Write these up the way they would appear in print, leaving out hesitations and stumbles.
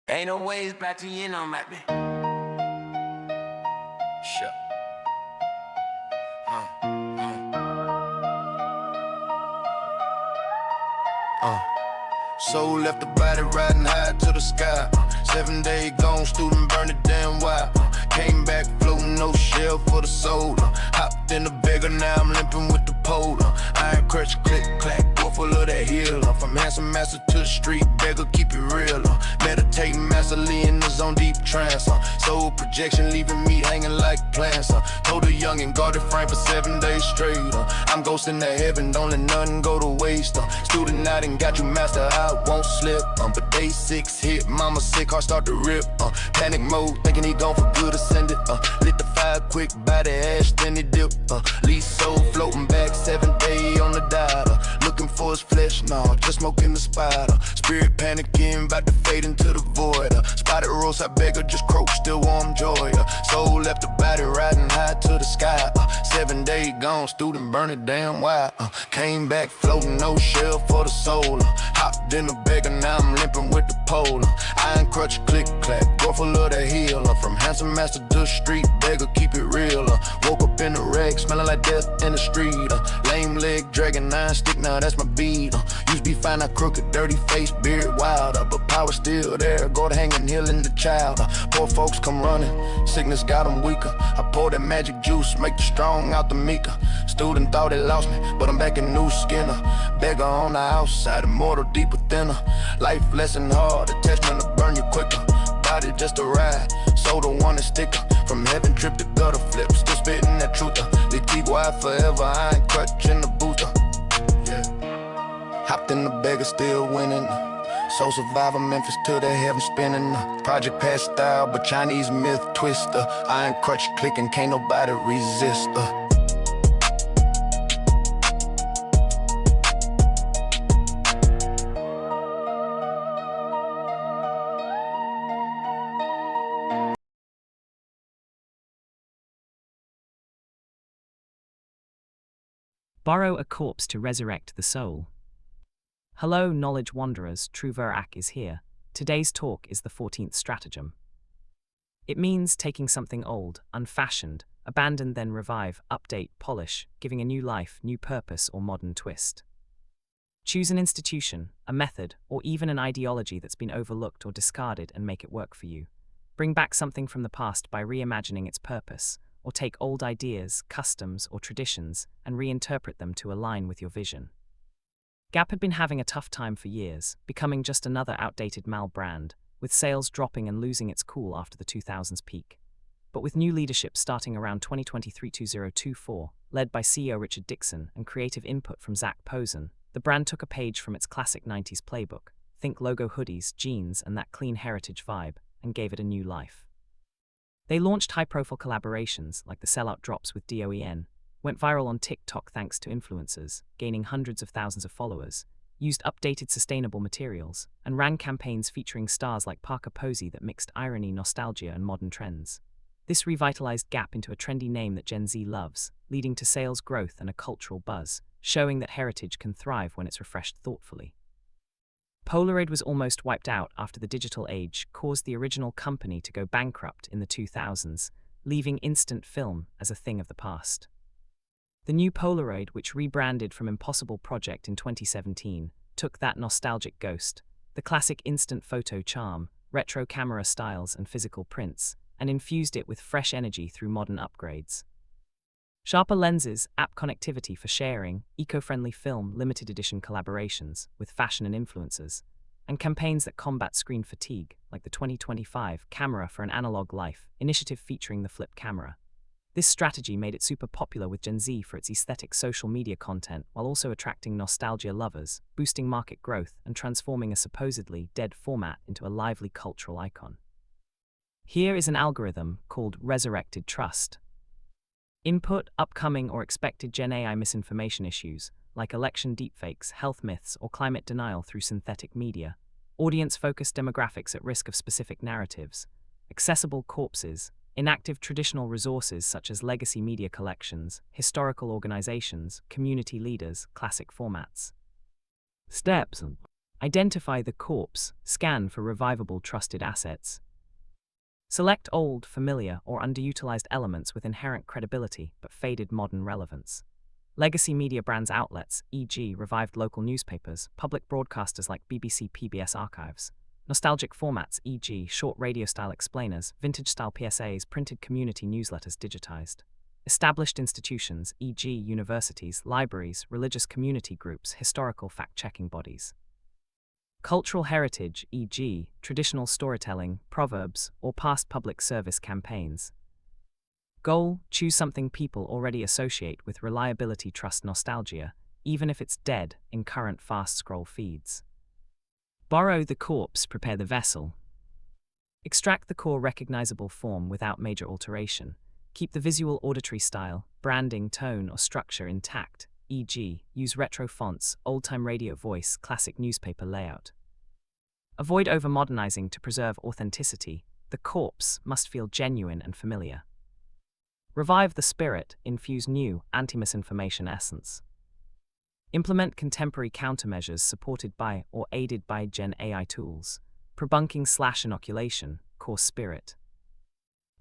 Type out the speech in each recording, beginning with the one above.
Ain't no ways back to you know, maybe. Sure. Soul left the body riding high to the sky. 7 day gone, student burned it damn wild. Came back floating, no shell for the soul. Hopped in the beggar, now I'm limping with the pole. Iron crutch, click, clack, full of that heel. From handsome master to the street beggar, keep it real. Meditating masterly in the zone, deep trance. Soul projection leaving me hanging like plants. Told a young and guarded frame for 7 days straight. I'm ghosting to heaven, don't let nothing go to waste. Student out and got you master, I won't slip. But day 6 hit, mama sick, heart start to rip. Panic mode, thinking he gone for good, ascended. Lit the fire quick, by the ash, then he dip. Least soul floating back, 7th day on the dial. Looking for his flesh, nah, just smoking the spider. Spirit panicking, about to fade into the void. Spotted roadside beggar, just croak, still warm joy. Soul left the body riding high to the sky. 7 day gone, student burn it damn wild. Came back floating, no shell for the soul. Hopped in the beggar, now I'm limping with the pole. Iron crutch, click, clack, go full of the heel. From handsome master to the street beggar, keep it real. Woke up in the wreck, smelling like death in the street. Lame leg, dragging 9 stick, now that's my beat. Used to be fine, I crooked, dirty face, beard wild. But power still there, go to hanging, healing the child. Poor folks come running, sickness got them weaker. I pour that magic juice, make the strong out the meeker. Student thought they lost me, but I'm back in new skinner. Beggar on the outside, immortal deep within her. Life lesson hard, attachment to burn you quicker. Body just a ride, soul the one that sticker. From heaven trip to gutter flip, still spitting that truth. They keep wide forever, I ain't crutching the booster. Yeah. Hopped in the beggar, still winning. Soul survivor, Memphis to the heaven spinning. Project Past style, but Chinese myth twister. Iron crutch clicking, can't nobody resist. Borrow a corpse to resurrect the soul. Hello, knowledge wanderers, True Verak is here. Today's talk is the 14th stratagem. It means taking something old, unfashioned, abandoned then revive, update, polish, giving a new life, new purpose or modern twist. Choose an institution, a method, or even an ideology that's been overlooked or discarded and make it work for you. Bring back something from the past by reimagining its purpose, or take old ideas, customs, or traditions and reinterpret them to align with your vision. Gap had been having a tough time for years, becoming just another outdated mal brand, with sales dropping and losing its cool after the 2000s peak. But with new leadership starting around 2023-2024, led by CEO Richard Dixon and creative input from Zach Posen, the brand took a page from its classic 90s playbook, think logo hoodies, jeans, and that clean heritage vibe, and gave it a new life. They launched high-profile collaborations like the sellout drops with DOEN, went viral on TikTok thanks to influencers, gaining hundreds of thousands of followers, used updated sustainable materials, and ran campaigns featuring stars like Parker Posey that mixed irony, nostalgia, and modern trends. This revitalized Gap into a trendy name that Gen Z loves, leading to sales growth and a cultural buzz, showing that heritage can thrive when it's refreshed thoughtfully. Polaroid was almost wiped out after the digital age caused the original company to go bankrupt in the 2000s, leaving instant film as a thing of the past. The new Polaroid, which rebranded from Impossible Project in 2017, took that nostalgic ghost, the classic instant photo charm, retro camera styles and physical prints, and infused it with fresh energy through modern upgrades. Sharper lenses, app connectivity for sharing, eco-friendly film, limited edition collaborations with fashion and influencers, and campaigns that combat screen fatigue, like the 2025 Camera for an Analog Life initiative featuring the flip camera. This strategy made it super popular with Gen Z for its aesthetic social media content while also attracting nostalgia lovers, boosting market growth and transforming a supposedly dead format into a lively cultural icon. Here is an algorithm called Resurrected Trust. Input upcoming or expected genAI misinformation issues, like election deepfakes, health myths, or climate denial through synthetic media, audience-focused demographics at risk of specific narratives, accessible corpses, inactive traditional resources such as legacy media collections, historical organizations, community leaders, classic formats. Steps. Identify the corpse, scan for revivable trusted assets. Select old, familiar, or underutilized elements with inherent credibility but faded modern relevance. Legacy media brands outlets, e.g., revived local newspapers, public broadcasters like BBC PBS archives. Nostalgic formats, e.g., short radio-style explainers, vintage-style PSAs, printed community newsletters digitized. Established institutions, e.g., universities, libraries, religious community groups, historical fact-checking bodies. Cultural heritage, e.g., traditional storytelling, proverbs, or past public service campaigns. Goal: choose something people already associate with reliability, trust, nostalgia, even if it's dead in current fast-scroll feeds. Borrow the corpse, prepare the vessel. Extract the core recognizable form without major alteration. Keep the visual auditory style, branding, tone, or structure intact, e.g., use retro fonts, old-time radio voice, classic newspaper layout. Avoid over-modernizing to preserve authenticity. The corpse must feel genuine and familiar. Revive the spirit, infuse new, anti-misinformation essence. Implement contemporary countermeasures supported by or aided by genAI tools. Prebunking/inoculation, core spirit.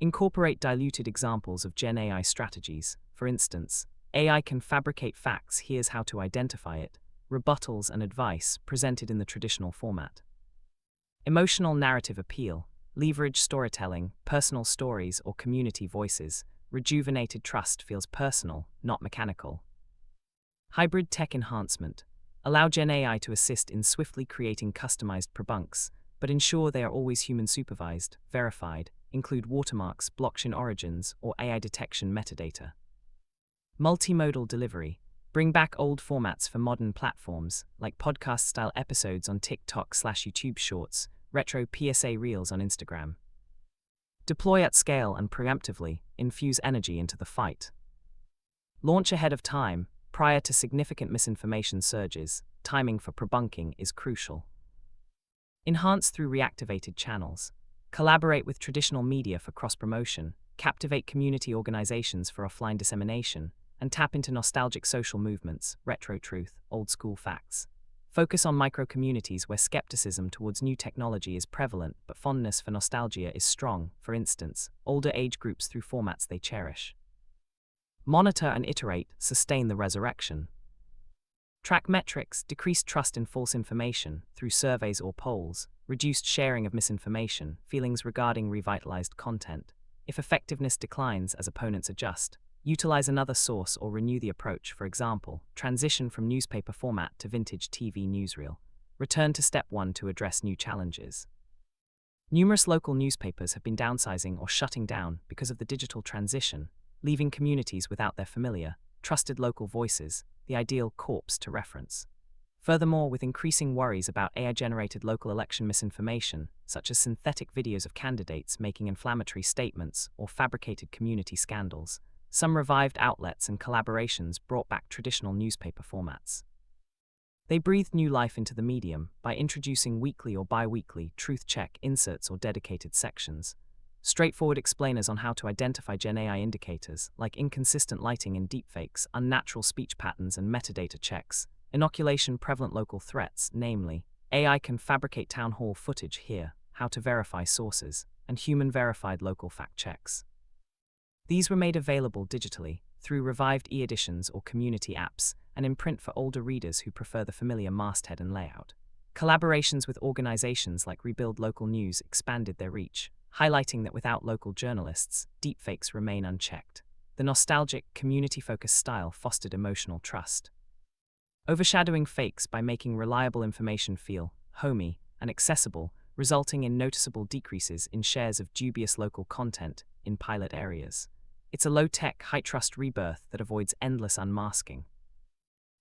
Incorporate diluted examples of genAI strategies. For instance, AI can fabricate facts, here's how to identify it, rebuttals and advice presented in the traditional format. Emotional narrative appeal, leverage storytelling, personal stories or community voices. Rejuvenated trust feels personal, not mechanical. Hybrid tech enhancement. Allow genAI to assist in swiftly creating customized prebunks, but ensure they are always human-supervised, verified, include watermarks, blockchain origins, or AI detection metadata. Multimodal delivery. Bring back old formats for modern platforms, like podcast-style episodes on TikTok/YouTube Shorts, retro PSA Reels on Instagram. Deploy at scale and preemptively, infuse energy into the fight. Launch ahead of time, prior to significant misinformation surges. Timing for prebunking is crucial. Enhance through reactivated channels. Collaborate with traditional media for cross-promotion, captivate community organizations for offline dissemination, and tap into nostalgic social movements, retro truth, old-school facts. Focus on micro-communities where skepticism towards new technology is prevalent but fondness for nostalgia is strong, for instance, older age groups through formats they cherish. Monitor and iterate, sustain the resurrection. Track metrics, decreased trust in false information through surveys or polls, reduced sharing of misinformation, feelings regarding revitalized content. If effectiveness declines as opponents adjust, utilize another source or renew the approach, for example, transition from newspaper format to vintage TV newsreel. Return to step 1 to address new challenges. Numerous local newspapers have been downsizing or shutting down because of the digital transition, leaving communities without their familiar, trusted local voices, the ideal corpse to reference. Furthermore, with increasing worries about AI-generated local election misinformation, such as synthetic videos of candidates making inflammatory statements or fabricated community scandals, some revived outlets and collaborations brought back traditional newspaper formats. They breathed new life into the medium by introducing weekly or bi-weekly truth check inserts or dedicated sections, straightforward explainers on how to identify genAI indicators like inconsistent lighting in deepfakes, unnatural speech patterns and metadata checks, inoculation prevalent local threats, namely, AI can fabricate town hall footage here, how to verify sources, and human-verified local fact checks. These were made available digitally, through revived e-editions or community apps, and in print for older readers who prefer the familiar masthead and layout. Collaborations with organizations like Rebuild Local News expanded their reach, highlighting that without local journalists, deepfakes remain unchecked. The nostalgic, community-focused style fostered emotional trust, overshadowing fakes by making reliable information feel homey and accessible, resulting in noticeable decreases in shares of dubious local content in pilot areas. It's a low-tech, high-trust rebirth that avoids endless unmasking.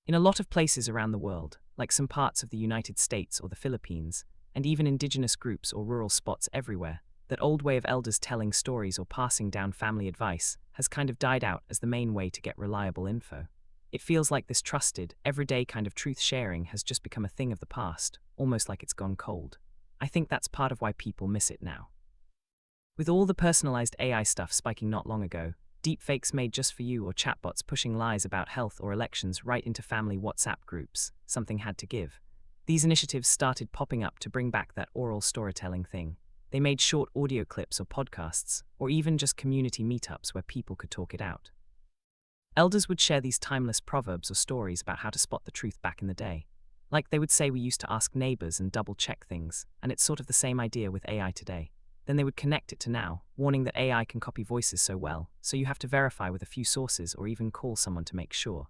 In a lot of places around the world, like some parts of the United States or the Philippines, and even indigenous groups or rural spots everywhere, that old way of elders telling stories or passing down family advice has kind of died out as the main way to get reliable info. It feels like this trusted, everyday kind of truth sharing has just become a thing of the past, almost like it's gone cold. I think that's part of why people miss it now. With all the personalized AI stuff spiking not long ago, deepfakes made just for you or chatbots pushing lies about health or elections right into family WhatsApp groups, something had to give. These initiatives started popping up to bring back that oral storytelling thing. They made short audio clips or podcasts, or even just community meetups where people could talk it out. Elders would share these timeless proverbs or stories about how to spot the truth back in the day. Like they would say we used to ask neighbors and double-check things, and it's sort of the same idea with AI today. Then they would connect it to now, warning that AI can copy voices so well, so you have to verify with a few sources or even call someone to make sure.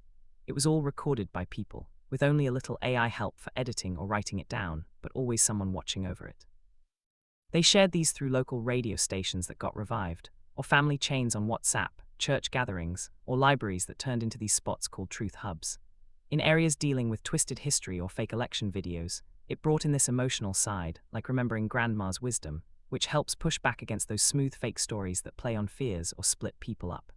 It was all recorded by people, with only a little AI help for editing or writing it down, but always someone watching over it. They shared these through local radio stations that got revived, or family chains on WhatsApp, church gatherings, or libraries that turned into these spots called truth hubs. In areas dealing with twisted history or fake election videos, it brought in this emotional side, like remembering grandma's wisdom, which helps push back against those smooth fake stories that play on fears or split people up.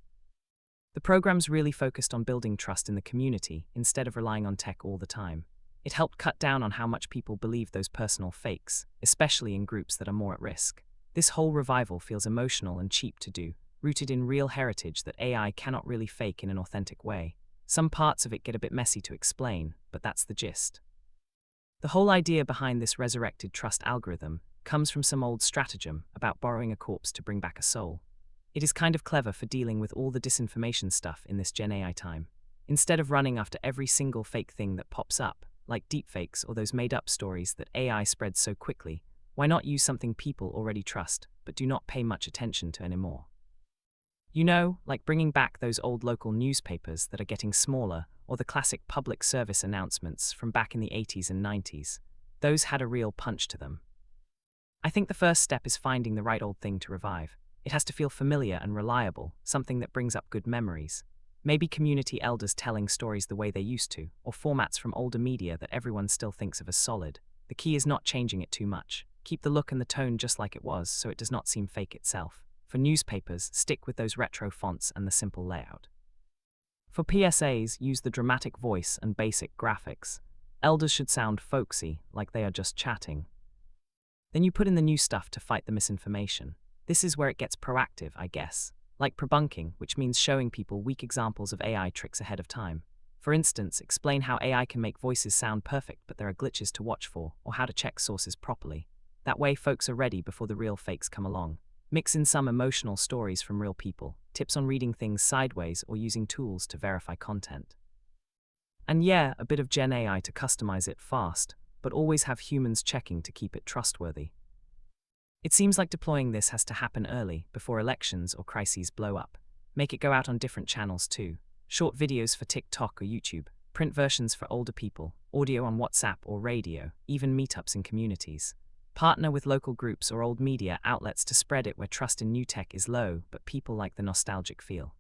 The programs really focused on building trust in the community instead of relying on tech all the time. It helped cut down on how much people believe those personal fakes, especially in groups that are more at risk. This whole revival feels emotional and cheap to do, rooted in real heritage that AI cannot really fake in an authentic way. Some parts of it get a bit messy to explain, but that's the gist. The whole idea behind this Resurrected Trust algorithm comes from some old stratagem about borrowing a corpse to bring back a soul. It is kind of clever for dealing with all the disinformation stuff in this genAI time. Instead of running after every single fake thing that pops up, like deepfakes or those made-up stories that AI spreads so quickly, why not use something people already trust, but do not pay much attention to anymore? You know, like bringing back those old local newspapers that are getting smaller, or the classic public service announcements from back in the 80s and 90s. Those had a real punch to them. I think the first step is finding the right old thing to revive. It has to feel familiar and reliable, something that brings up good memories. Maybe community elders telling stories the way they used to, or formats from older media that everyone still thinks of as solid. The key is not changing it too much. Keep the look and the tone just like it was so it does not seem fake itself. For newspapers, stick with those retro fonts and the simple layout. For PSAs, use the dramatic voice and basic graphics. Elders should sound folksy, like they are just chatting. Then you put in the new stuff to fight the misinformation. This is where it gets proactive, I guess. Like prebunking, which means showing people weak examples of AI tricks ahead of time. For instance, explain how AI can make voices sound perfect but there are glitches to watch for, or how to check sources properly. That way folks are ready before the real fakes come along. Mix in some emotional stories from real people, tips on reading things sideways or using tools to verify content. And yeah, a bit of genAI to customize it fast, but always have humans checking to keep it trustworthy. It seems like deploying this has to happen early, before elections or crises blow up. Make it go out on different channels too. Short videos for TikTok or YouTube, print versions for older people, audio on WhatsApp or radio, even meetups in communities. Partner with local groups or old media outlets to spread it where trust in new tech is low, but people like the nostalgic feel.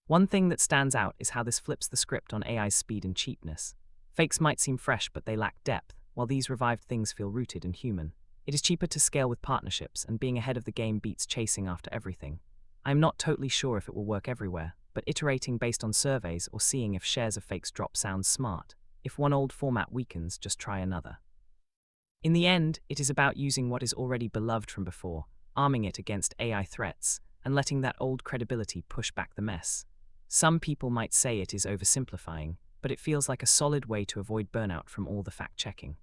One thing that stands out is how this flips the script on AI's speed and cheapness. Fakes might seem fresh, but they lack depth, while these revived things feel rooted and human. It is cheaper to scale with partnerships, and being ahead of the game beats chasing after everything. I'm not totally sure if it will work everywhere, but iterating based on surveys or seeing if shares of fakes drop sounds smart. If one old format weakens, just try another. In the end, it is about using what is already beloved from before, arming it against AI threats, and letting that old credibility push back the mess. Some people might say it is oversimplifying, but it feels like a solid way to avoid burnout from all the fact-checking.